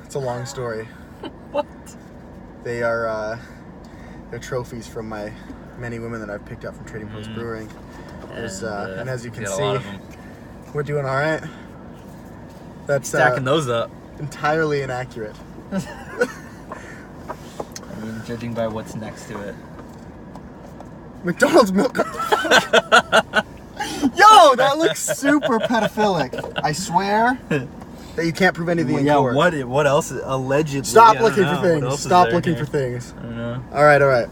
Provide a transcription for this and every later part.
It's a long story. What? They're trophies from my many women that I've picked up from Trading Post Brewing. And as you can see, we're doing all right. That's stacking those up. Entirely inaccurate. I mean, judging by what's next to it. McDonald's milk. Yo, that looks super pedophilic. I swear that you can't prove anything in court. What else? Allegedly. Stop looking for things. Stop looking for things. I don't know. All right.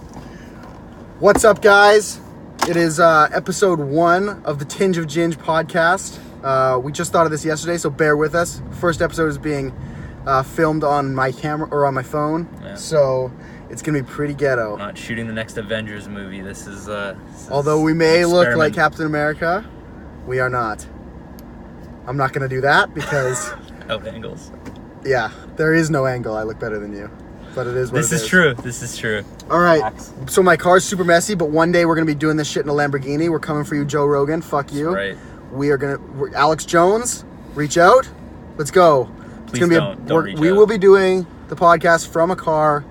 What's up, guys? It is episode 1 of the Tinge of Ginge podcast. We just thought of this yesterday, so bear with us. First episode is being filmed on my camera or on my phone, so it's gonna be pretty ghetto. I'm not shooting the next Avengers movie. This is although we may look like Captain America, we are not. I'm not gonna do that because out angles. Yeah, there is no angle. I look better than you, but it is what it is. This is true. All right. So my car's super messy, but one day we're gonna be doing this shit in a Lamborghini. We're coming for you, Joe Rogan. Fuck you. That's right. We're Alex Jones, reach out. Let's go. Please don't reach we out. will be doing the podcast from a car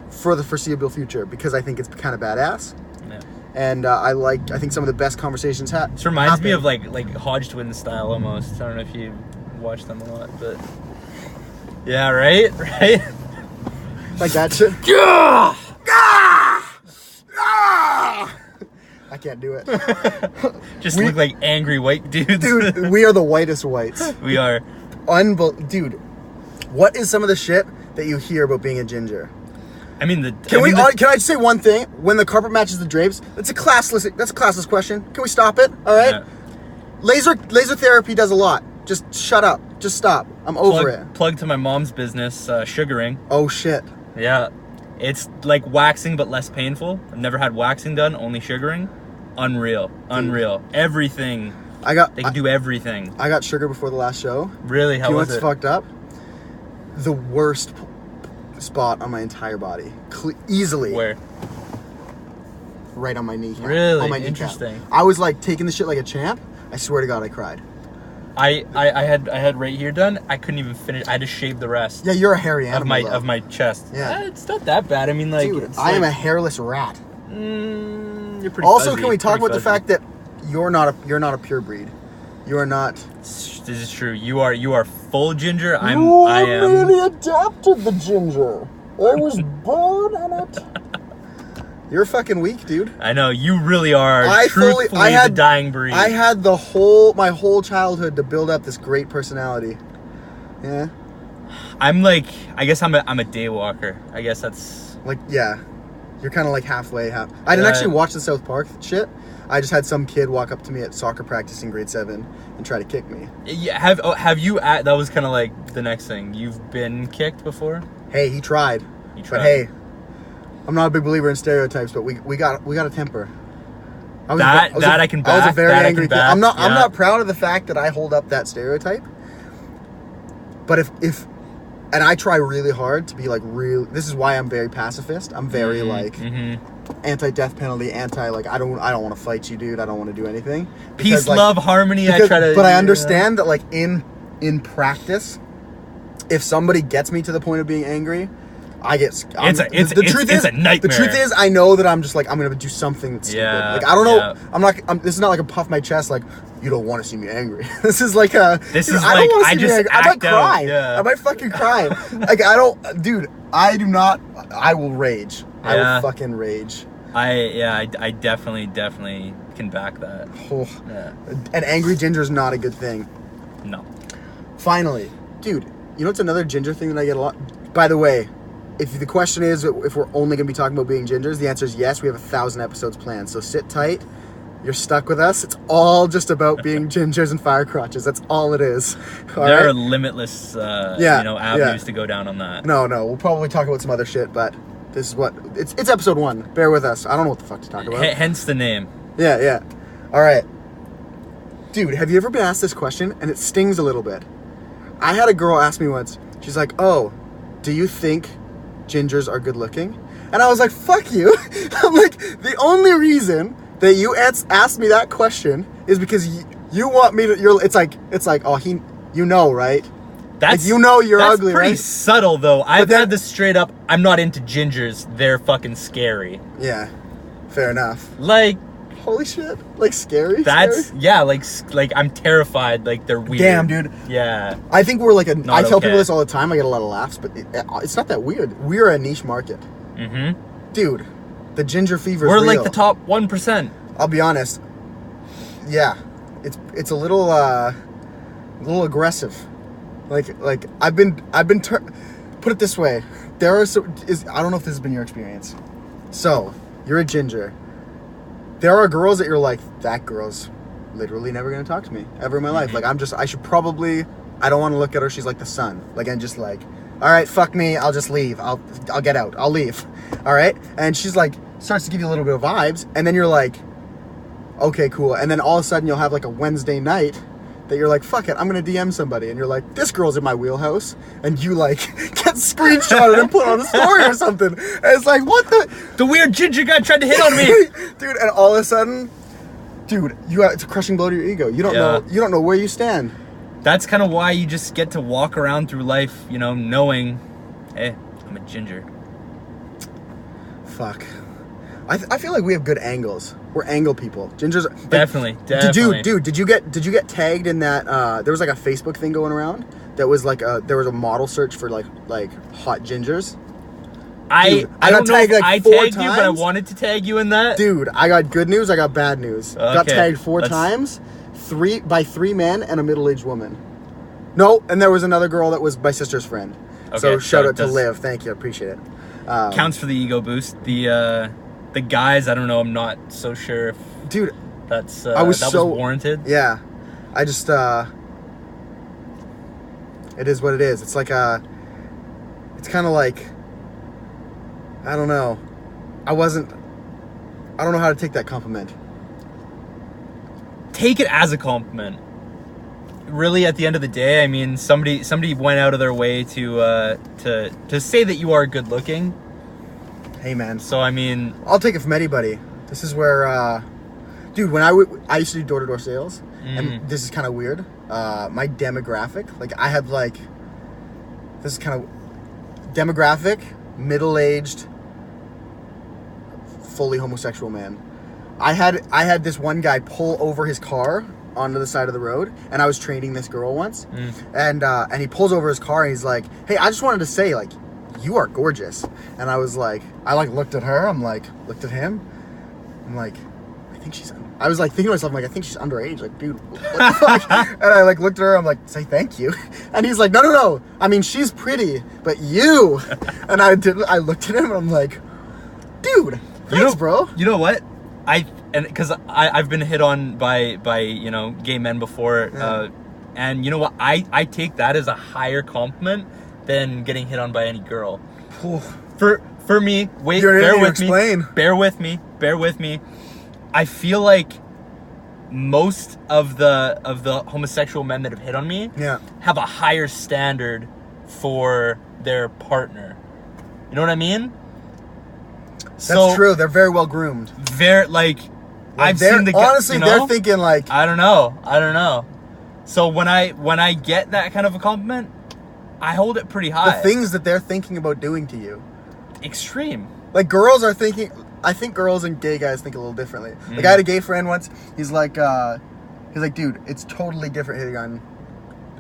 for the foreseeable future because I think it's kind of badass. Yeah. And I think some of the best conversations This reminds me of like Hodge Twins style almost. I don't know if you watch them a lot, but yeah, right. Like that shit. I can't do it. Just look like angry white dudes. Dude, we are the whitest whites. We are. Dude, what is some of the shit that you hear about being a ginger? I mean, Can I just say one thing? When the carpet matches the drapes, that's a classless question. Can we stop it? All right. Yeah. Laser therapy does a lot. Just shut up. Just stop. I'm over it. Plug to my mom's business, sugaring. Oh shit. Yeah, it's like waxing but less painful. I've never had waxing done, only sugaring. Unreal. Everything. They can do everything. I got sugar before the last show. Really? How was it? You know what's fucked up? The worst spot on my entire body. Easily. Where? Right on my kneecap. Really? On my kneecap. Interesting. I was like taking the shit like a champ. I swear to God, I cried. I had right here done. I couldn't even finish. I had to shave the rest. Yeah, you're a hairy animal. Of my chest. Yeah. It's not that bad. I mean, like, dude, I am a hairless rat. You're pretty. Also, fuzzy, can we talk about the fuzzy. fact that you're not a pure breed? You are not. This is true. You are full ginger. I am. really adapted the ginger. I was born in it. You're fucking weak, dude. I know, you really are truthfully the dying breed. I had my whole childhood to build up this great personality. Yeah. I'm like, I guess I'm a day walker. I guess that's like, yeah. You're kind of like halfway. I didn't actually watch the South Park shit. I just had some kid walk up to me at soccer practice in grade 7 and try to kick me. Yeah, have you? That was kind of like the next thing. You've been kicked before? Hey, he tried. But hey, I'm not a big believer in stereotypes, but we got a temper. I can back. I was a very angry kid. I'm not proud of the fact that I hold up that stereotype. But if and I try really hard to be like real. This is why I'm very pacifist. I'm very anti-death penalty, I don't want to fight you, dude. I don't want to do anything. Peace, love, harmony. But I understand that like in practice, if somebody gets me to the point of being angry, I get. It's a nightmare. The truth is, I know that I'm just like I'm gonna do something that's stupid. Like I don't know. Yeah. This is not like a puff my chest. Like you don't want to see me angry. This is like a. This is like I just. I might cry. Yeah. I might fucking cry. Like I don't, dude. I do not. I will rage. I will fucking rage. I definitely can back that. Oh. Yeah. An angry ginger is not a good thing. No. Finally, dude. You know what's another ginger thing that I get a lot? By the way. If the question is if we're only going to be talking about being gingers, the answer is yes. We have 1,000 episodes planned. So sit tight. You're stuck with us. It's all just about being gingers and fire crotches. That's all it is. There are limitless avenues to go down on that. No. We'll probably talk about some other shit, but this is what... It's episode 1. Bear with us. I don't know what the fuck to talk about. Hence the name. Yeah. All right. Dude, have you ever been asked this question? And it stings a little bit. I had a girl ask me once. She's like, oh, do you think... gingers are good looking? And I was like, fuck you. I'm like, the only reason that you asked me that question is because you want me to, it's like, oh, you know, right? That's like, you know you're ugly, pretty right? subtle though. I've had this straight up. I'm not into gingers. They're fucking scary. Yeah, fair enough. Like, holy shit, like scary. That's scary? yeah, like I'm terrified. Like they're weird. Damn, dude. Yeah. I think we're like I tell okay. people this all the time. I get a lot of laughs, but it's not that weird. We're a niche market. Mm-hmm. Dude, the ginger fever. We're like the top 1%. I'll be honest. Yeah, it's a little aggressive. Like I've been put it this way. There are I don't know if this has been your experience. So you're a ginger. There are girls that you're like, that girl's literally never gonna talk to me ever in my life. Like I don't want to look at her. She's like the sun. Like I'm just like, all right, fuck me. I'll just leave. I'll get out. I'll leave. All right. And she's like starts to give you a little bit of vibes, and then you're like, okay, cool. And then all of a sudden you'll have like a Wednesday night that you're like, fuck it, I'm gonna DM somebody, and you're like, this girl's in my wheelhouse, and you like get screenshotted and put on a story or something. And it's like, what the weird ginger guy tried to hit on me, dude. And all of a sudden, dude, it's a crushing blow to your ego. You don't know where you stand. That's kind of why you just get to walk around through life, you know, knowing, hey, I'm a ginger. Fuck. I feel like we have good angles. We're angle people. Gingers are, like, definitely. Did you get tagged in that there was like a Facebook thing going around that was like there was a model search for like hot gingers? I don't know if like I tagged you, but I wanted to tag you in that. Dude, I got good news, I got bad news. Okay. Got tagged 4 times, 3 men and a middle-aged woman. No, and there was another girl that was my sister's friend. Okay, so shout out to Liv. Thank you, appreciate it. Counts for the ego boost. The guys, I don't know. I'm not so sure if dude that was warranted. Yeah, I just it is what it is. It's like it's kind of like, I don't know. I don't know how to take that compliment. Take it as a compliment. Really, at the end of the day, I mean, somebody went out of their way to say that you are good looking. Hey man, so I mean, I'll take it from anybody. This is where, dude, when I used to do door-to-door sales, and this is kind of weird. My demographic, like I had like, this is kind of demographic, middle-aged, fully homosexual man. I had this one guy pull over his car onto the side of the road, and I was training this girl once, and he pulls over his car and he's like, hey, I just wanted to say, like, you are gorgeous. And I was like, I like looked at her, looked at him, I'm like, I was like thinking to myself, I'm like, I think she's underage, like, dude, what the fuck? And I like looked at her, I'm like, say thank you. And he's like, no, I mean, she's pretty, but you. And I looked at him and I'm like, dude, thanks, bro. You know what? Because I've been hit on by you know, gay men before, and you know what? I take that as a higher compliment than getting hit on by any girl. For me, bear with me. I feel like most of the homosexual men that have hit on me have a higher standard for their partner. You know what I mean? That's true. They're very well groomed. I've seen the honestly, you know, they're thinking like, I don't know. So when I get that kind of a compliment, I hold it pretty high. The things that they're thinking about doing to you, extreme. Like girls are thinking. I think girls and gay guys think a little differently. Like I had a gay friend once. He's like, dude, it's totally different hitting on.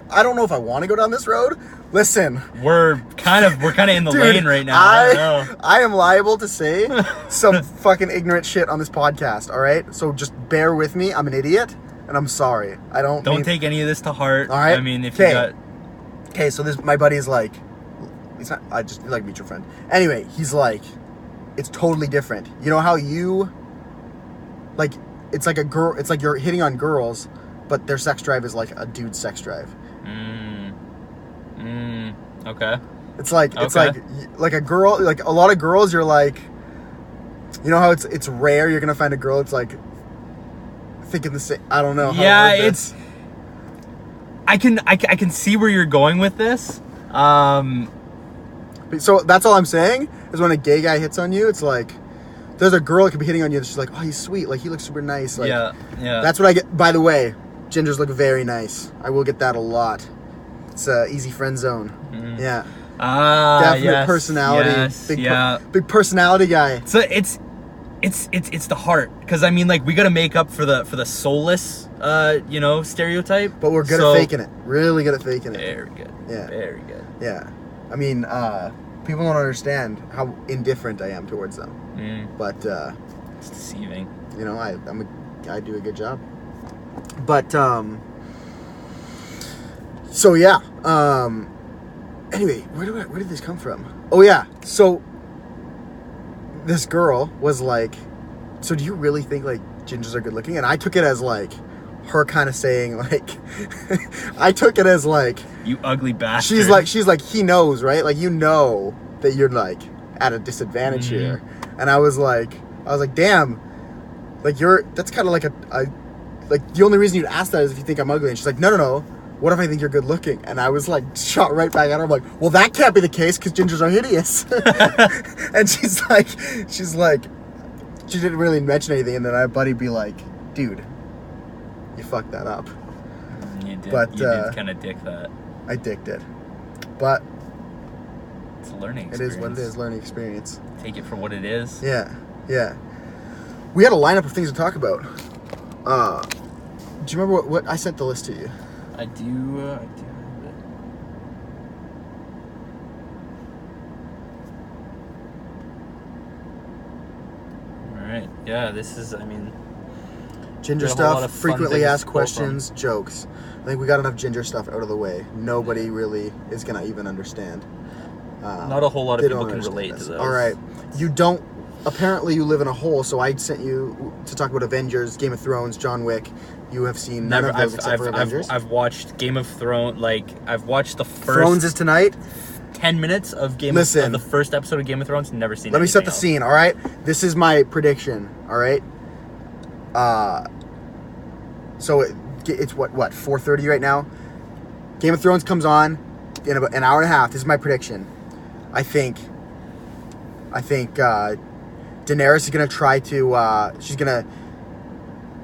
I don't know if I want to go down this road. Listen, we're kind of in the lane right now. I am liable to say some fucking ignorant shit on this podcast. All right, so just bear with me. I'm an idiot, and I'm sorry. Don't take any of this to heart. All right. I mean, if you got. Okay, so my buddy's like, it's not. I just like meet your friend. Anyway, he's like, it's totally different. You know how you, like, it's like a girl. It's like you're hitting on girls, but their sex drive is like a dude's sex drive. Okay. It's like a girl, like a lot of girls. You're like, you know how it's rare. You're gonna find a girl. It's like thinking the same. I don't know. Yeah, it's. I can see where you're going with this. So that's all I'm saying is when a gay guy hits on you, it's like there's a girl that could be hitting on you. She's like, oh, he's sweet. Like he looks super nice. Like, yeah. That's what I get. By the way, gingers look very nice. I will get that a lot. It's easy friend zone. Mm. Yeah. Definite personality. Yes, big personality guy. So it's the heart, because I mean, like, we gotta make up for the soulless stereotype. But we're good at faking it. Really good at faking it. Very good. Yeah. Very good. Yeah. I mean, people don't understand how indifferent I am towards them. But it's deceiving. You know, I do a good job. But so yeah. Anyway, where did this come from? Oh yeah. So this girl was like, so do you really think like gingers are good looking? And I took it as like her kind of saying like I took it as like, you ugly bastard. She's like he knows, right? Like, you know that you're like at a disadvantage here. And I was like damn, like that's kind of like like the only reason you'd ask that is if you think I'm ugly. And she's like, no, what if I think you're good looking? And I was like shot right back at her. I'm like, well, that can't be the case because gingers are hideous. And she's like she didn't really mention anything. And then my buddy be like, dude, you fucked that up. You did. But you did kind of dick that. I dicked it. But it's a learning experience. It is what it is, learning experience. Take it for what it is. Yeah. We had a lineup of things to talk about. Do you remember what I sent the list to you? I do have it. Alright, yeah, this is, I mean... Ginger stuff, frequently asked questions, jokes. I think we got enough ginger stuff out of the way. Nobody really is going to even understand. Not a whole lot of people can relate to those. Alright, you don't... Apparently you live in a hole, so I sent you to talk about Avengers, Game of Thrones, John Wick. You have seen none of those except for Avengers? I've watched Game of Thrones, like, I've watched the first... Thrones is tonight? 10 minutes of the first episode of Game of Thrones, never seen it. Let me set the scene, alright? This is my prediction, alright? So it's what, 4:30 right now? Game of Thrones comes on in about an hour and a half. This is my prediction. I think Daenerys is going to try to, she's going to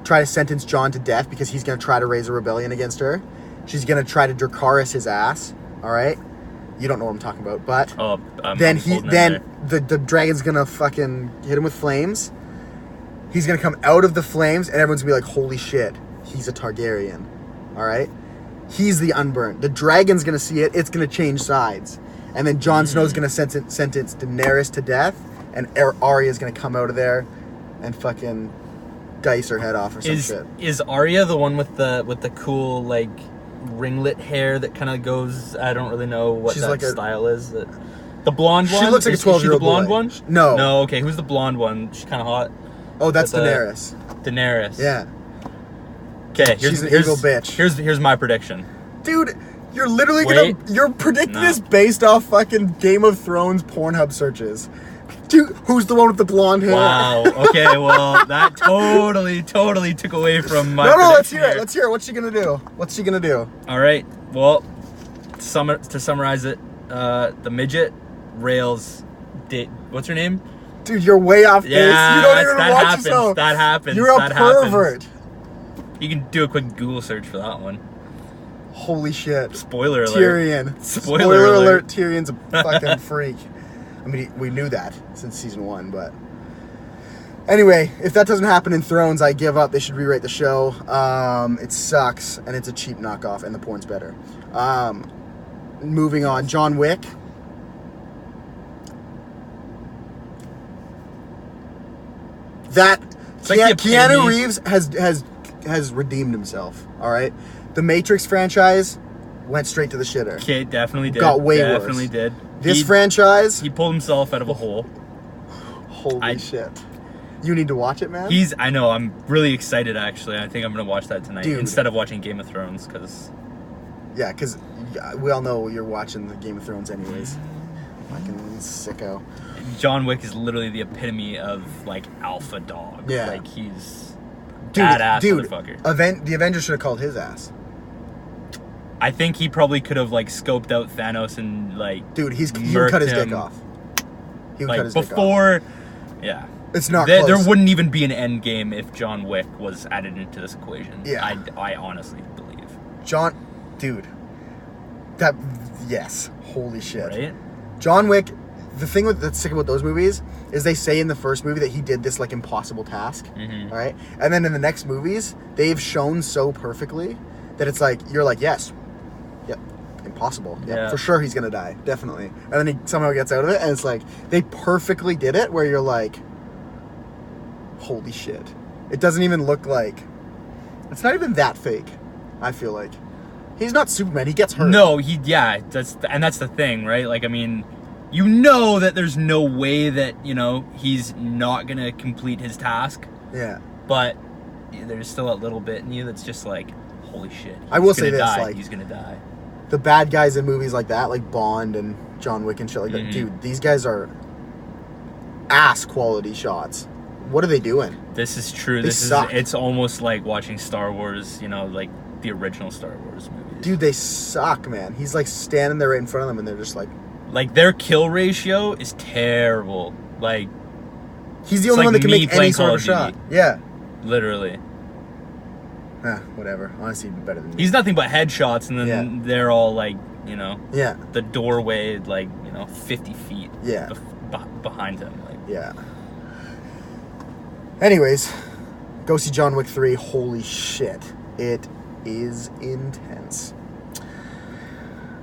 try to sentence Jon to death because he's going to try to raise a rebellion against her. She's going to try to Dracarys his ass, all right? You don't know what I'm talking about, but then the dragon's going to fucking hit him with flames. He's going to come out of the flames and everyone's going to be like, holy shit, he's a Targaryen, all right? He's the unburnt. The dragon's going to see it. It's going to change sides. And then Jon Snow's going to sentence Daenerys to death. And Arya's going to come out of there and fucking dice her head off or some shit. Is Arya the one with the cool, like, ringlet hair that kind of goes... I don't really know what style is. The blonde one? She looks like a 12-year-old Is she the blonde one? No. No, okay. Who's the blonde one? She's kind of hot. Oh, that's Daenerys. Daenerys. Yeah. Okay, she's an evil bitch. Here's my prediction. Dude, you're literally you're predicting this based off fucking Game of Thrones Pornhub searches. Dude, who's the one with the blonde hair? Wow. Okay, well, that totally took away from my No, let's hear it. Let's hear it. What's she gonna do? All right. Well, to summarize it, the midget rails what's her name? Dude, you're way off base. Yeah, you don't even watch yourself. That happens. You're a pervert. You can do a quick Google search for that one. Holy shit. Spoiler alert. Tyrion. Spoiler alert. Tyrion's a fucking freak. I mean, we knew that since season 1, but... Anyway, if that doesn't happen in Thrones, I give up. They should rewrite the show. It sucks, and it's a cheap knockoff, and the porn's better. Moving on. John Wick. Keanu Reeves has redeemed himself, all right? The Matrix franchise went straight to the shitter. Okay, definitely did. Got way worse. Definitely did. This franchise... He pulled himself out of a hole. Holy shit. You need to watch it, man? I know, I'm really excited, actually. I think I'm going to watch that tonight instead of watching Game of Thrones, because... Yeah, because we all know you're watching the Game of Thrones anyways. Fucking sicko. John Wick is literally the epitome of, like, alpha dog. Yeah. Like, he's badass motherfucker. The Avengers should have called his ass. I think he probably could have, like, scoped out Thanos and, like... Dude, he would cut his dick off. He would cut his dick off. Yeah. It's not close. There wouldn't even be an end game if John Wick was added into this equation. Yeah. I honestly believe. Dude. Yes. Holy shit. Right? John Wick, the thing that's sick about those movies is they say in the first movie that he did this, like, impossible task. Mm-hmm. All right? And then in the next movies, they've shown so perfectly that it's like, you're like, yes. Yep. Impossible. Yep. Yeah. For sure he's going to die. Definitely. And then he somehow gets out of it, and it's like, they perfectly did it where you're like, holy shit. It doesn't even look like... It's not even that fake, I feel like. He's not Superman. He gets hurt. No, that's the thing, right? Like, I mean, you know that there's no way that, you know, he's not going to complete his task. Yeah. But there's still a little bit in you that's just like, holy shit. I will say this, like... He's going to die. The bad guys in movies like that, like Bond and John Wick and shit like that, dude, these guys are ass quality shots. What are they doing? This is true. It's almost like watching Star Wars, you know, like the original Star Wars movies. Dude, they suck, man. He's like standing there right in front of them and they're just like their kill ratio is terrible. Like, he's the only one that can make any sort of shot. Yeah. Literally. Whatever. Honestly, he'd be better than me. He's nothing but headshots, and then they're all like, you know, the doorway, like, you know, 50 feet behind him. Like, yeah. Anyways, go see John Wick 3. Holy shit. It is intense.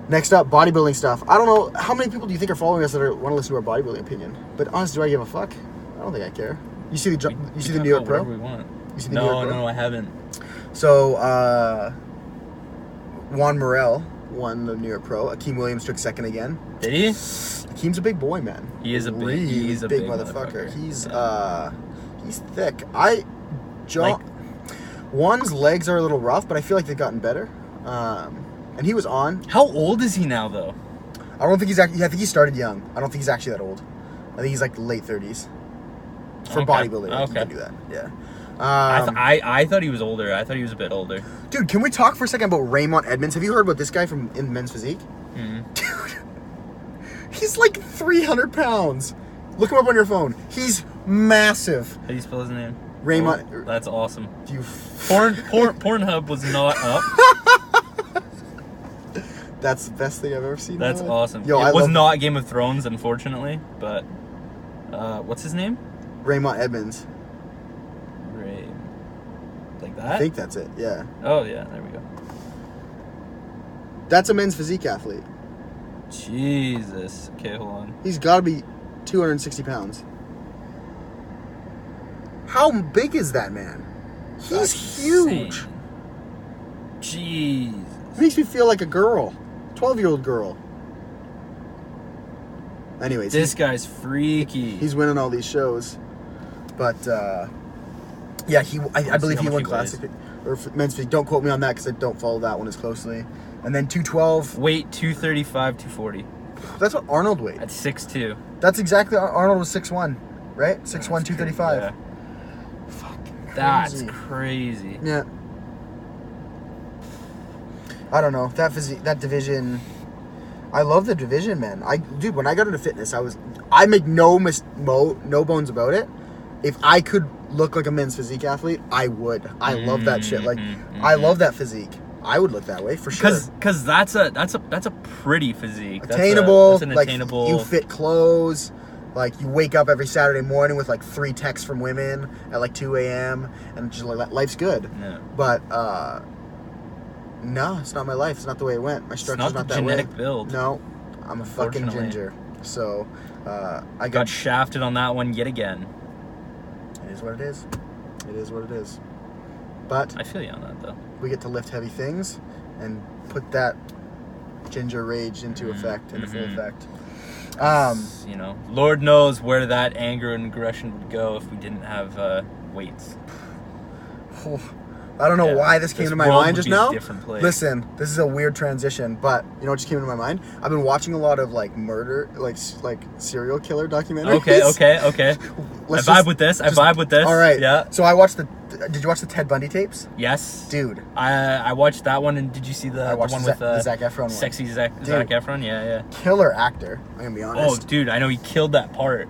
Next up, bodybuilding stuff. I don't know, how many people do you think are following us that want to listen to our bodybuilding opinion? But honestly, do I give a fuck? I don't think I care. You see the New York Pro? We want. You see the New York Pro? No, I haven't. So, Juan Morel won the New York Pro. Akeem Williams took second again. Did he? Akeem's a big boy, man. He is a big motherfucker. He's thick. Juan's legs are a little rough, but I feel like they've gotten better. And he was on. How old is he now, though? I don't think he's actually... I think he started young. I don't think he's actually that old. I think he's like late 30s. For bodybuilding, you can do that. Yeah. I thought he was older. I thought he was a bit older. Dude, can we talk for a second about Raymond Edmonds? Have you heard about this guy in Men's Physique? Mm-hmm. Dude, he's like 300 pounds. Look him up on your phone. He's massive. How do you spell his name? Raymond. Oh, that's awesome. You Pornhub was not up. That's the best thing I've ever seen. That's awesome. Yo, it was not Game of Thrones, unfortunately, but what's his name? Raymond Edmonds. Like that? I think that's it, yeah. Oh, yeah, there we go. That's a Men's Physique athlete. Jesus. Okay, hold on. He's got to be 260 pounds. How big is that man? He's huge. Jeez. Makes me feel like a girl. 12-year-old girl. Anyways. This guy's freaky. He's winning all these shows. But, yeah, I believe he won Classic or Men's Physique. Don't quote me on that because I don't follow that one as closely. And then 212. Weight 235, 240. That's what Arnold weighed. At 6'2". That's exactly, Arnold was 6'1", right? 6'1", 235. Yeah. Fucking crazy. That's crazy. Yeah. I don't know. That division, I love the division, man. Dude, when I got into fitness, I make no bones about it. If I could look like a Men's Physique athlete, I would. I love that shit. Like, I love that physique. I would look that way for sure. Because that's a pretty physique. Attainable. That's an attainable. Like, you fit clothes. Like, you wake up every Saturday morning with like 3 texts from women at like 2 a.m. and just like life's good. Yeah. But no, it's not my life. It's not the way it went. My structure's not that way. Genetic build. No, I'm a fucking ginger. So I got shafted on that one yet again. It is what it is. It is what it is. But I feel you on that though. We get to lift heavy things and put that ginger rage into full effect. You know, Lord knows where that anger and aggression would go if we didn't have weights. I don't know why this came to my mind just now. Listen, this is a weird transition, but you know what just came into my mind? I've been watching a lot of like murder, like serial killer documentaries. Okay. I vibe with this. All right. Yeah. So did you watch the Ted Bundy tapes? Yes. Dude. I watched that one, and did you see the one with the Zac Efron one? Sexy Zac Efron? Yeah. Killer actor, I'm gonna be honest. Oh, dude, I know he killed that part.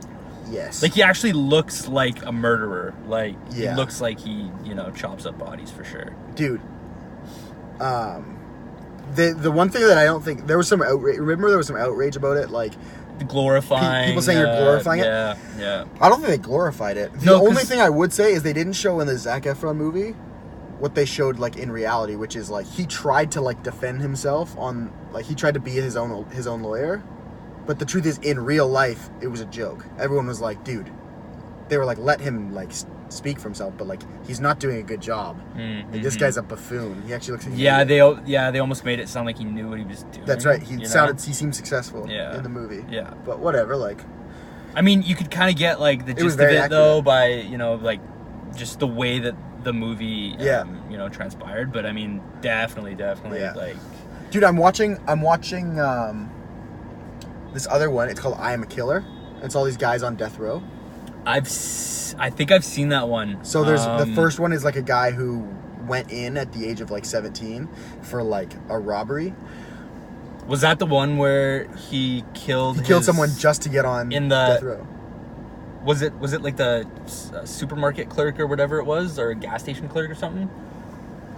Yes. Like, he actually looks like a murderer. Like, he looks like he, chops up bodies for sure. Dude. The one thing that I don't think there was some outrage. Remember, there was some outrage about it, like glorifying people saying you're glorifying it. Yeah. I don't think they glorified it. The only thing I would say is they didn't show in the Zac Efron movie what they showed like in reality, which is like he tried to like defend himself on like he tried to be his own lawyer, but the truth is in real life it was a joke. Everyone was like, dude, they were like, let him like speak for himself, but like he's not doing a good job. Like, this guy's a buffoon. He actually looks like they almost made it sound like he knew what he was doing. That's right. He seemed successful in the movie. Yeah, but whatever. Like, I mean, you could kind of get like the gist of it though by like just the way that the movie transpired. But I mean, definitely like, dude, I'm watching this other one. It's called I Am a Killer. It's all these guys on death row. I think I've seen that one. So there's the first one is like a guy who went in at the age of like 17 for like a robbery. Was that the one where he killed someone just to get on death row? Was it like the supermarket clerk or whatever it was, or a gas station clerk or something?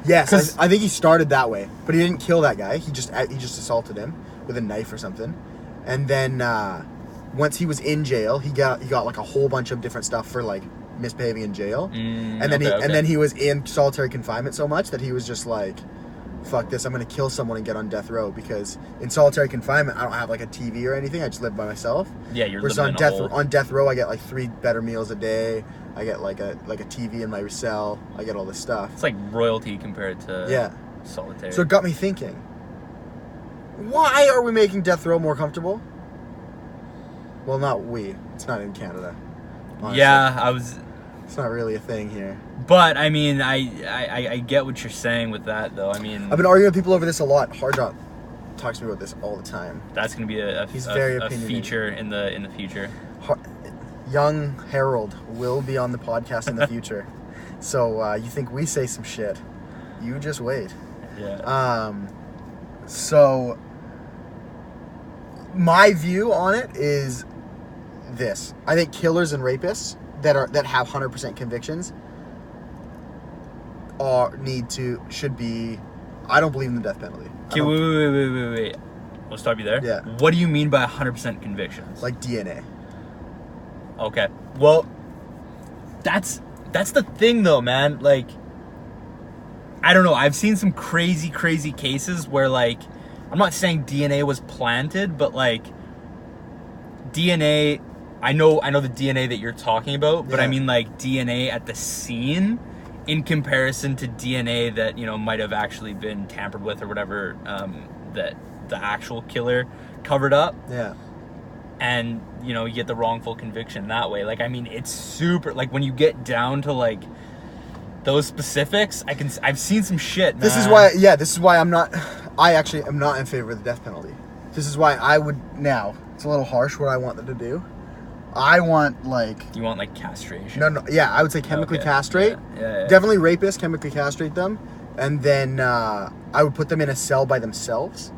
Yes, I think he started that way, but he didn't kill that guy. He just assaulted him with a knife or something, and then once he was in jail, he got like a whole bunch of different stuff for like misbehaving in jail, and then he was in solitary confinement so much that he was just like, fuck this, I'm gonna kill someone and get on death row, because in solitary confinement I don't have like a TV or anything. I just live by myself. Yeah, you're living in a hole. On death row I get like 3 better meals a day. I get like a TV in my cell. I get all this stuff. It's like royalty compared to solitary. So it got me thinking, why are we making death row more comfortable? Well, not we. It's not in Canada. Honestly. Yeah, It's not really a thing here. But I mean, I get what you're saying with that, though. I mean, I've been arguing with people over this a lot. Hardjob talks to me about this all the time. That's going to be a feature in the future. Young Harold will be on the podcast in the future. So you think we say some shit? You just wait. Yeah. So my view on it is this: I think killers and rapists that have 100% convictions should be. I don't believe in the death penalty. Okay, wait. We'll stop you there. Yeah. What do you mean by 100% convictions? Like DNA. Okay. Well, that's the thing though, man. Like, I don't know. I've seen some crazy cases where, like, I'm not saying DNA was planted, but like DNA, I know the DNA that you're talking about, but I mean like DNA at the scene in comparison to DNA that, might have actually been tampered with or whatever, that the actual killer covered up. Yeah. And, you get the wrongful conviction that way. Like, I mean, it's super, like, when you get down to, like, those specifics, I've seen some shit, man. This is why I actually am not in favor of the death penalty. This is why I would, now, it's a little harsh what I want them to do. I want, like... You want, like, castration? No, yeah, I would say chemically castrate. Yeah. Definitely rapists, chemically castrate them. And then I would put them in a cell by themselves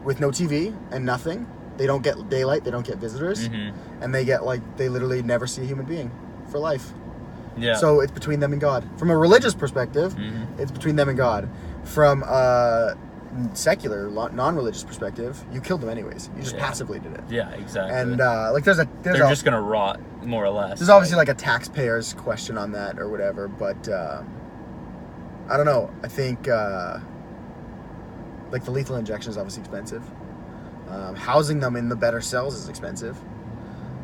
with no TV and nothing. They don't get daylight, they don't get visitors. Mm-hmm. And they literally never see a human being for life. Yeah. So it's between them and God. From a religious perspective, it's between them and God. From a secular, non-religious perspective, you killed them anyways. You just passively did it. Yeah, exactly. And they're just gonna rot, more or less. There's obviously like a taxpayer's question on that or whatever, but I don't know. I think like the lethal injection is obviously expensive. Housing them in the better cells is expensive.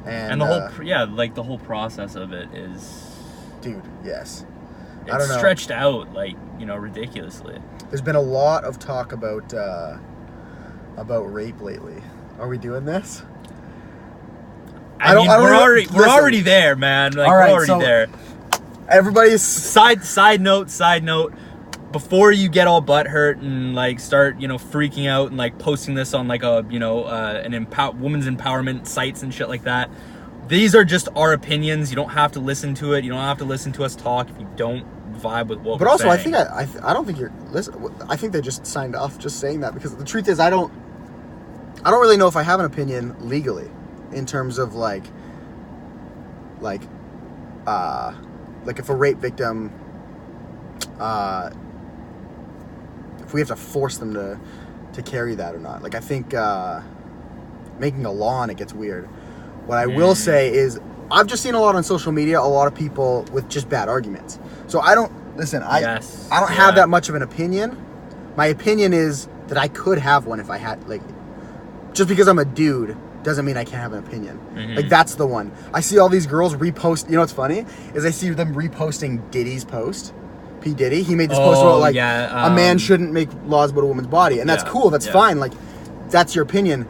And the whole the whole process of it is, dude, yes. It's, I don't know, stretched out like, ridiculously. There's been a lot of talk about rape lately. Are we doing this? We're already there, man. Like, we're already there. Everybody's side note. Before you get all butthurt and like start, freaking out and like posting this on like a, women's empowerment sites and shit like that, these are just our opinions. You don't have to listen to it. You don't have to listen to us talk if you don't vibe with what we're saying. But also, I don't think you're listening. I think they just signed off just saying that, because the truth is I don't really know if I have an opinion legally in terms of like if a rape victim if we have to force them to carry that or not. Like, I think making a law on it gets weird. What I will say is, I've just seen a lot on social media, a lot of people with just bad arguments. So I don't have that much of an opinion. My opinion is that I could have one if I had, like, just because I'm a dude doesn't mean I can't have an opinion. Like, that's the one. I see all these girls repost. You know what's funny is I see them reposting Diddy's post. P. Diddy, he made this post about like a man shouldn't make laws about a woman's body, and that's cool. That's fine. Like, that's your opinion.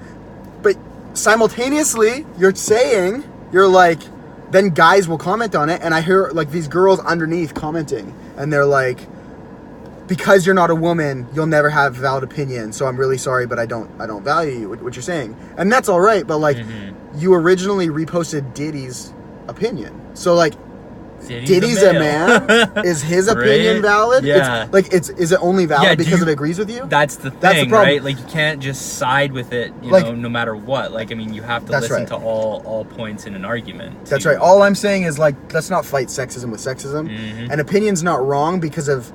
But simultaneously, you're like, then guys will comment on it, and I hear like these girls underneath commenting, and they're like, because you're not a woman, you'll never have a valid opinion. So I'm really sorry, but I don't value you, what you're saying. And that's all right, but like, you originally reposted Diddy's opinion. So like, Diddy's a man. Is his opinion valid? Yeah. Is it only valid because it agrees with you? That's the thing, right? Like, you can't just side with it, you know, no matter what. Like, I mean, you have to listen to all points in an argument. That's right. All I'm saying is, like, let's not fight sexism with sexism. An opinion's not wrong because of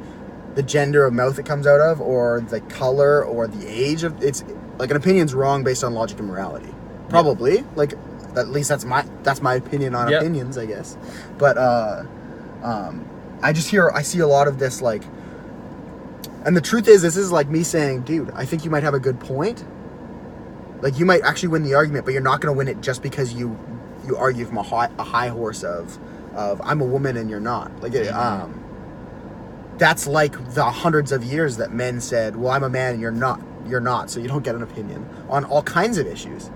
the gender of mouth it comes out of, or the color, or the age of it's. Like, an opinion's wrong based on logic and morality. Probably. Like, at least that's my opinion on opinions, I guess. But I see a lot of this, like, and the truth is, this is like me saying, dude, I think you might have a good point. Like, you might actually win the argument, but you're not going to win it just because you argue from a high horse of I'm a woman and you're not. Like, that's like the hundreds of years that men said, well, I'm a man and you're not, so you don't get an opinion on all kinds of issues.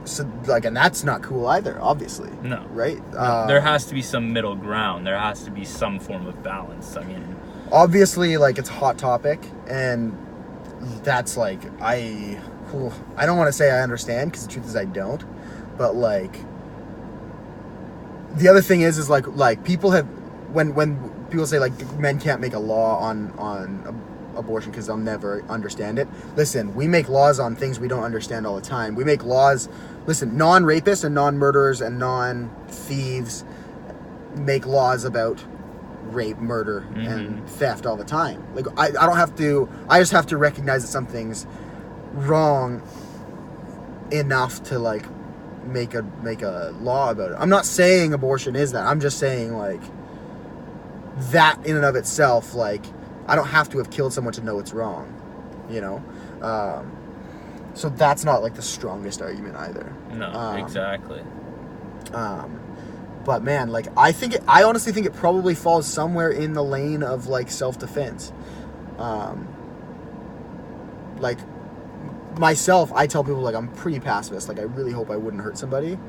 So, like, and that's not cool either, obviously. No. Right? There has to be some middle ground. There has to be some form of balance. I mean, obviously, like, it's a hot topic, and that's, like, I don't want to say I understand, because the truth is I don't, but, like, the other thing is like, people have, when people say, like, men can't make a law on abortion because they'll never understand it. Listen, we make laws on things we don't understand all the time. We make laws, listen, non-rapists and non-murderers and non-thieves make laws about rape, murder, and theft all the time. Like, I just have to recognize that something's wrong enough to, like, make a law about it. I'm not saying abortion is that. I'm just saying, like, that in and of itself, like, I don't have to have killed someone to know it's wrong, you know? So that's not, like, the strongest argument either. No, exactly. But, man, like, I honestly think it probably falls somewhere in the lane of, like, self-defense. Like, myself, I tell people, like, I'm pretty pacifist. Like, I really hope I wouldn't hurt somebody.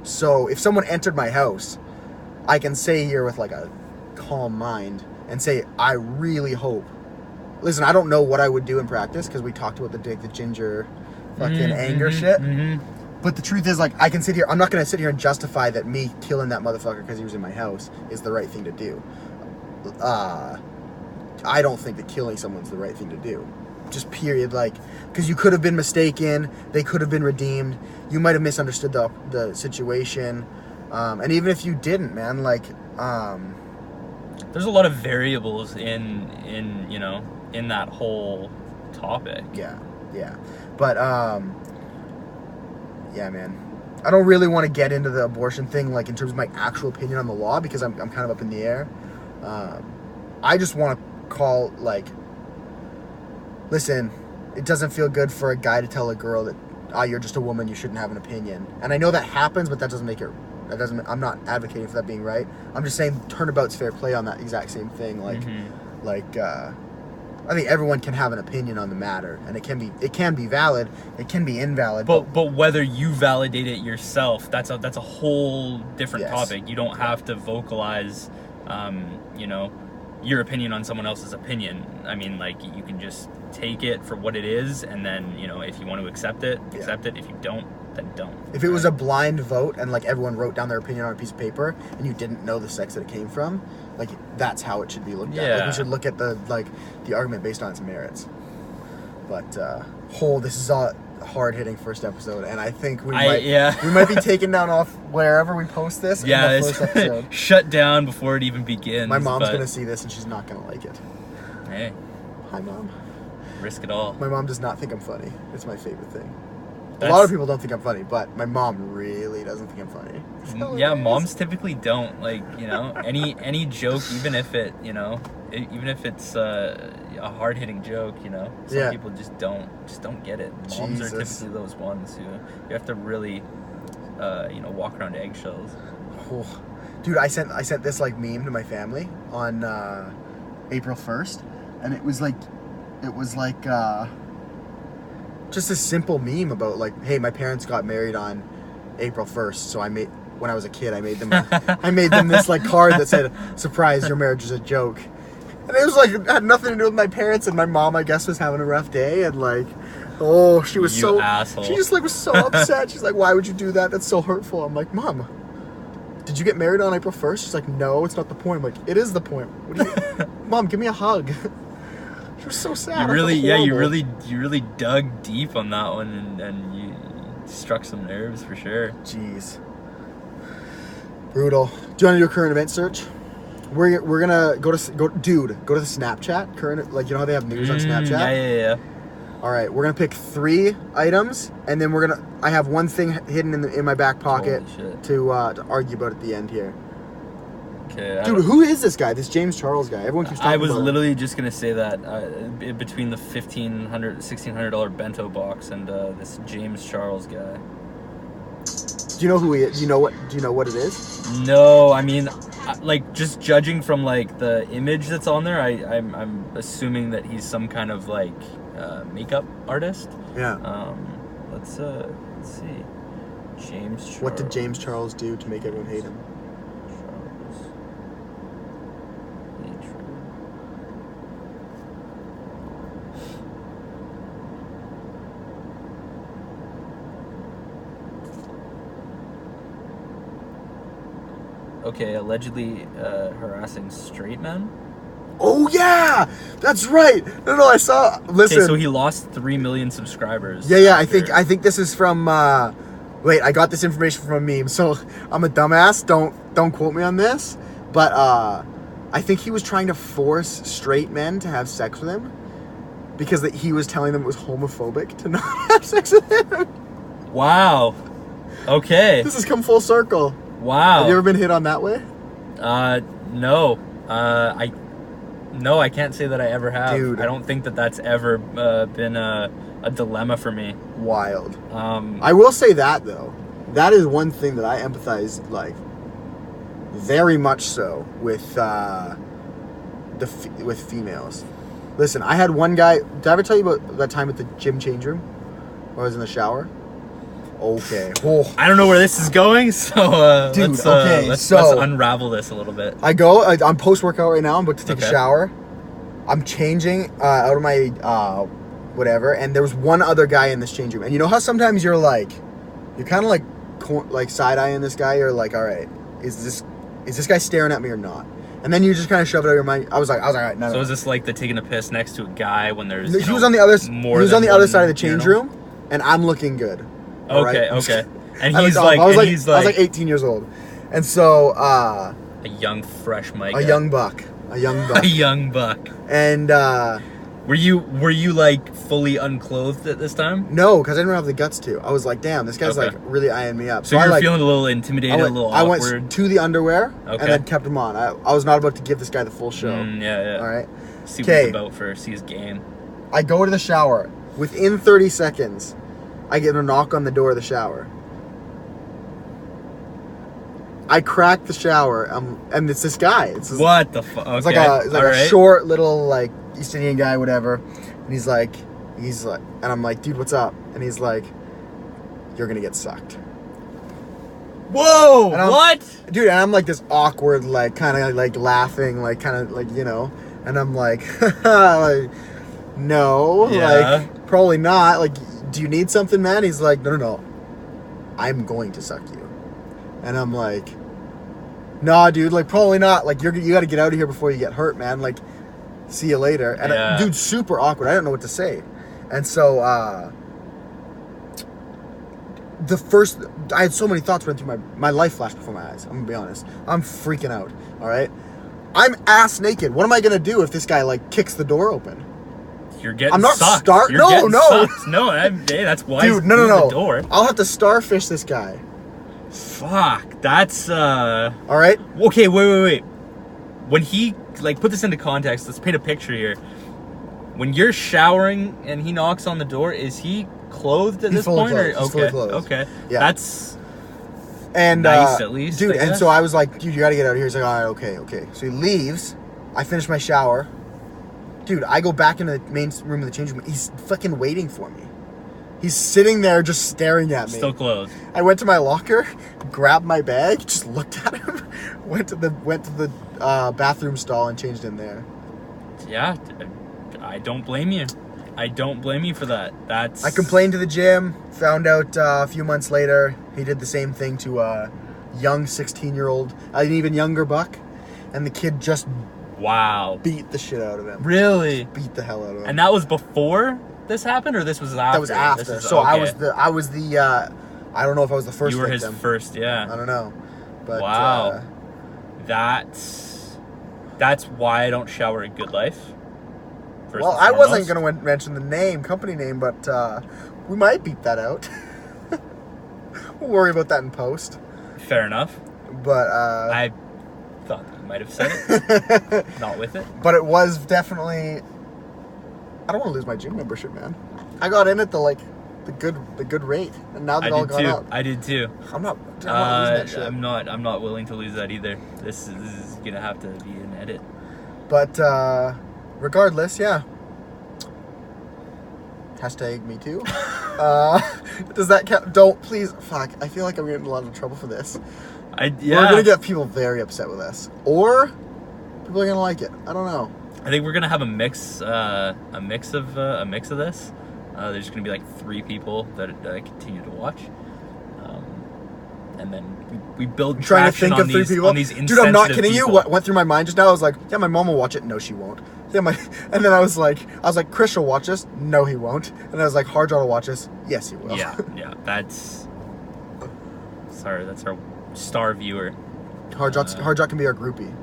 So if someone entered my house, I can say here with, like, a calm mind and say, I really hope. Listen, I don't know what I would do in practice because we talked about the ginger fucking anger shit. But the truth is, like, I can sit here. I'm not going to sit here and justify that me killing that motherfucker because he was in my house is the right thing to do. I don't think that killing someone's the right thing to do. Just period. Like, because you could have been mistaken. They could have been redeemed. You might have misunderstood the situation. And even if you didn't, man, like, there's a lot of variables in you know, in that whole topic. Yeah. But, yeah, man. I don't really want to get into the abortion thing, like, in terms of my actual opinion on the law, because I'm kind of up in the air. I just want to call, like, listen, it doesn't feel good for a guy to tell a girl that, you're just a woman, you shouldn't have an opinion. And I know that happens, but that doesn't make it... I'm not advocating for that being right. I'm just saying turnabout's fair play on that exact same thing. Like, I think everyone can have an opinion on the matter, and it can be valid, it can be invalid. But whether you validate it yourself, that's a whole different topic. You don't have to vocalize, you know, your opinion on someone else's opinion. I mean, like, you can just take it for what it is, and then, you know, if you want to accept it, accept it. If you don't, then don't. If it was a blind vote and, like, everyone wrote down their opinion on a piece of paper and you didn't know the sex that it came from, like, that's how it should be looked at. Like, we should look at the argument based on its merits. But this is all hard-hitting first episode, and I think we might be taken down off wherever we post this. Yeah, in the first episode. Shut down before it even begins. My mom's gonna see this, and she's not gonna like it. Hey, hi, Mom. Risk it all. My mom does not think I'm funny. It's my favorite thing. A lot of people don't think I'm funny, but my mom really doesn't think I'm funny. Yeah, moms typically don't. Like, you know, any joke, even if it's a hard-hitting joke, you know, some people just don't get it. Moms are typically those ones who you have to really, walk around eggshells. Oh. Dude, I sent this like meme to my family on April 1st, and it was like just a simple meme about like, hey, my parents got married on April 1st, so when I was a kid, I made them this like card that said, "Surprise, your marriage is a joke." And it was like, it had nothing to do with my parents, and my mom, I guess, was having a rough day, and like, oh, she was asshole. She just like was so upset. She's like, "Why would you do that? That's so hurtful." I'm like, "Mom, did you get married on April 1st? She's like, "No, it's not the point." I'm like, "It is the point." What do you Mom, give me a hug. She was so sad. You really dug deep on that one, and you struck some nerves for sure. Jeez. Brutal. Do you want to do a current event search? We're gonna go to the Snapchat current, like, you know how they have news on Snapchat? Yeah. All right, we're gonna pick 3 items, and then I have one thing hidden in my back pocket to argue about at the end here. Okay. Dude, who is this guy? This James Charles guy? Everyone keeps talking about I was literally just gonna say that between the $1,600 bento box and this James Charles guy. Do you know who he is? Do you know what it is? No, I mean, like, just judging from like the image that's on there, I'm assuming that he's some kind of like makeup artist. Yeah. Let's see. James Charles. What did James Charles do to make everyone hate him? Okay, allegedly harassing straight men. Oh yeah, that's right. No, I saw. Listen. Okay, so he lost 3 million subscribers. Yeah. I think this is from. Wait, I got this information from a meme. So I'm a dumbass. Don't quote me on this. But I think he was trying to force straight men to have sex with him because he was telling them it was homophobic to not have sex with him. Wow. Okay. This has come full circle. Wow. Have you ever been hit on that way? No. I can't say that I ever have. Dude. I don't think that's ever been a dilemma for me. Wild. I will say that, though. That is one thing that I empathize, like, very much so with with females. Listen, I had one guy. Did I ever tell you about that time at the gym change room where I was in the shower? Okay. Oh. I don't know where this is going, so dude, let's unravel this a little bit. I'm post-workout right now. I'm about to take a shower. I'm changing out of my whatever, and there was one other guy in this change room. And you know how sometimes you're kind of like side-eyeing this guy? You're like, all right, is this guy staring at me or not? And then you just kind of shove it out of your mind. I was like, all right, no. So is this like the taking a piss next to a guy when there's he was on the other side of the change room, and I'm looking good. Okay. And I was like 18 years old. And so a young fresh Mike. A young buck. A young buck. And were you like fully unclothed at this time? No, because I didn't have the guts to. I was like, damn, this guy's like really eyeing me up. So you're feeling a little intimidated, a little awkward. I went to the underwear and then kept them on. I was not about to give this guy the full show. Yeah. All right. See what he's about first. See his game. I go to the shower. Within 30 seconds, I get a knock on the door of the shower. I crack the shower, and it's this guy. What the fuck? Okay. It's like a short little like East Indian guy, whatever. And he's like, and I'm like, dude, what's up? And he's like, you're gonna get sucked. Whoa! What? Dude, and I'm like this awkward, like kind of like laughing, like kind of like, you know, and I'm like, like, no, like probably not. Like, do you need something, man? He's like, no, I'm going to suck you. And I'm like, nah, dude, like, probably not. Like, you got to get out of here before you get hurt, man. Like, see you later. And dude, super awkward. I don't know what to say. And so I had so many thoughts running through my life flashed before my eyes. I'm gonna be honest. I'm freaking out. All right, I'm ass naked. What am I gonna do if this guy like kicks the door open? You're getting. I'm not sucked. No. Sucked. No, hey, that's why. Dude, no. The door. I'll have to starfish this guy. Fuck. That's All right. Okay. Wait. When he like put this into context, let's paint a picture here. When you're showering and he knocks on the door, is he clothed at this point? Clothed. He's fully clothed. Okay. Yeah. That's nice at least, dude. And so I was like, dude, you gotta get out of here. He's like, all right, okay. So he leaves. I finish my shower. Dude, I go back into the main room of the changing room. He's fucking waiting for me. He's sitting there just staring at me. Still clothed. I went to my locker, grabbed my bag, just looked at him, went to the bathroom stall and changed in there. Yeah, I don't blame you. I don't blame you for that. I complained to the gym, found out a few months later he did the same thing to a young 16-year-old, an even younger buck, and the kid just beat the shit out of him. Really? Just beat the hell out of him. And that was before this happened, or this was after? That was after. So okay. I was the I don't know if I was the first. You were victim. his first, yeah. I don't know. But wow. That's why I don't shower at Good Life. Well, I wasn't going to mention the company name, but we might beep that out. We'll worry about that in post. Fair enough. But I thought you might have said it. Not with it. But it was definitely. I don't want to lose my gym membership, man. I got in at the good rate, and now they've all gone up. I did too. I'm not losing that shit. I'm not willing to lose that either. This is gonna have to be an edit. But regardless, yeah. Hashtag me too. Does that count? Don't please. Fuck. I feel like I'm getting in a lot of trouble for this. We're gonna get people very upset with us, or people are gonna like it. I don't know. I think we're gonna have a mix of this. There's gonna be like 3 people that continue to watch, and then we build traction on these insensitive Dude, I'm not kidding people. you. What went through my mind just now? I was like, yeah, my mom will watch it. No, she won't. Yeah, and then I was like, Chris will watch this. No, he won't. And I was like, Hardjaw will watch this. Yes, he will. Yeah. That's our star viewer. Hardjaw can be our groupie.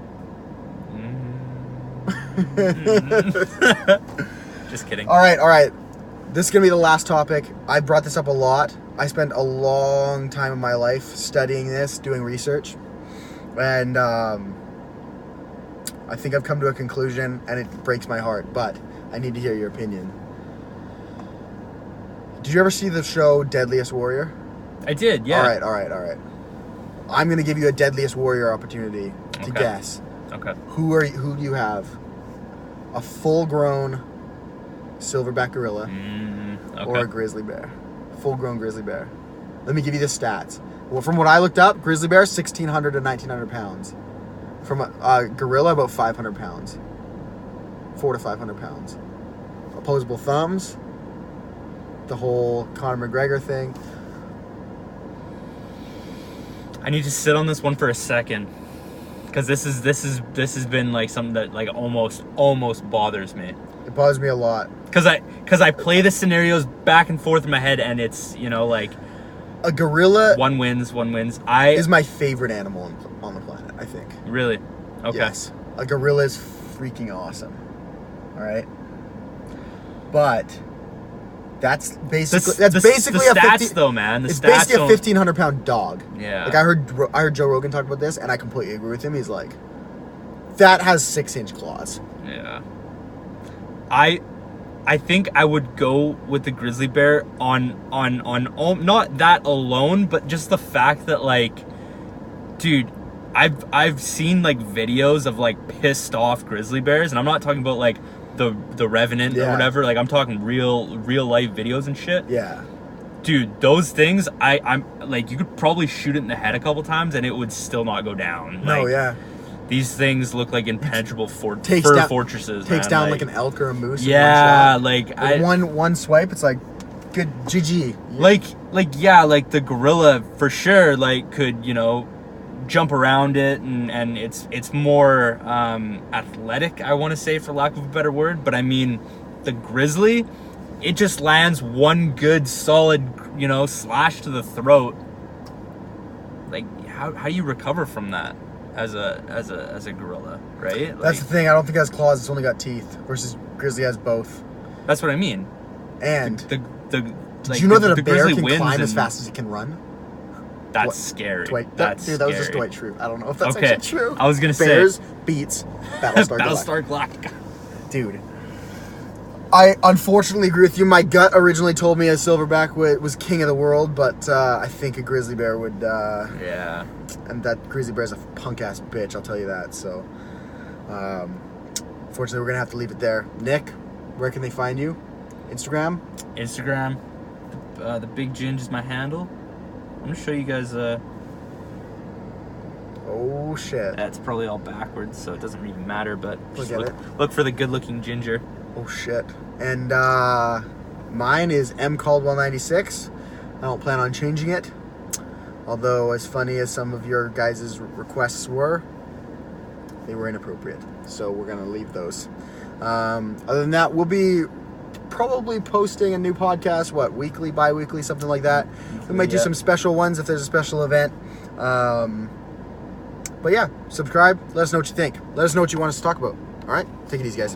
Just kidding. All right. This is going to be the last topic. I brought this up a lot. I spent a long time of my life studying this, doing research. And I think I've come to a conclusion, and it breaks my heart, but I need to hear your opinion. Did you ever see the show Deadliest Warrior? I did, yeah. All right. I'm going to give you a Deadliest Warrior opportunity to guess. Okay. Who do you have? A full-grown silverback gorilla or a grizzly bear? Full-grown grizzly bear. Let me give you the stats. Well, from what I looked up, grizzly bear 1,600 to 1,900 pounds. From a gorilla, about 500 pounds. 400 to 500 pounds. Opposable thumbs. The whole Conor McGregor thing. I need to sit on this one for a second. Because this has been like something that like almost bothers me. It bothers me a lot. Because I play the scenarios back and forth in my head, and it's like a gorilla. One wins. Is my favorite animal on the planet. I think. Really? Okay. Yes. A gorilla is freaking awesome. All right. But that's basically the a stats though, man. It's basically a 1,500-pound dog. Yeah. Like I heard Joe Rogan talk about this, and I completely agree with him. He's like, that has 6-inch claws. Yeah. I think I would go with the grizzly bear on not that alone, but just the fact that like, dude, I've seen like videos of like pissed off grizzly bears, and I'm not talking about like the Revenant or whatever. Like I'm talking real life videos and shit. Yeah. Dude, those things, I'm like, you could probably shoot it in the head a couple times and it would still not go down. No, like, yeah. These things look like impenetrable fortresses. Takes down like an elk or a moose. Yeah, like one swipe, it's like good GG. Like the gorilla for sure. Like could jump around it and it's more athletic. I want to say, for lack of a better word, but I mean the grizzly. it just lands one good solid, you know, slash to the throat. Like, how do you recover from that as a gorilla, right? Like, that's the thing. I don't think it has claws. It's only got teeth. Versus grizzly has both. That's what I mean. And did you know that a bear can climb as fast as it can run? That's scary. That was just Dwight Schrute. I don't know if that's actually true. I was gonna say Bears beats Battlestar Galactica. Dude, I unfortunately agree with you. My gut originally told me a silverback was king of the world, but I think a grizzly bear would. Yeah. And that grizzly bear is a punk ass bitch. I'll tell you that. So, unfortunately, we're gonna have to leave it there. Nick, where can they find you? Instagram. The Big Ginge is my handle. I'm gonna show you guys. Oh shit. That's probably all backwards, so it doesn't really matter. But look for the good-looking ginger. Oh shit. And mine is mcaldwell96. I don't plan on changing it. Although, as funny as some of your guys' requests were, they were inappropriate. So we're gonna leave those. Other than that, we'll be probably posting a new podcast, weekly, bi-weekly, something like that. We might do some special ones if there's a special event. But yeah, subscribe. Let us know what you think. Let us know what you want us to talk about. All right? Take it easy, guys.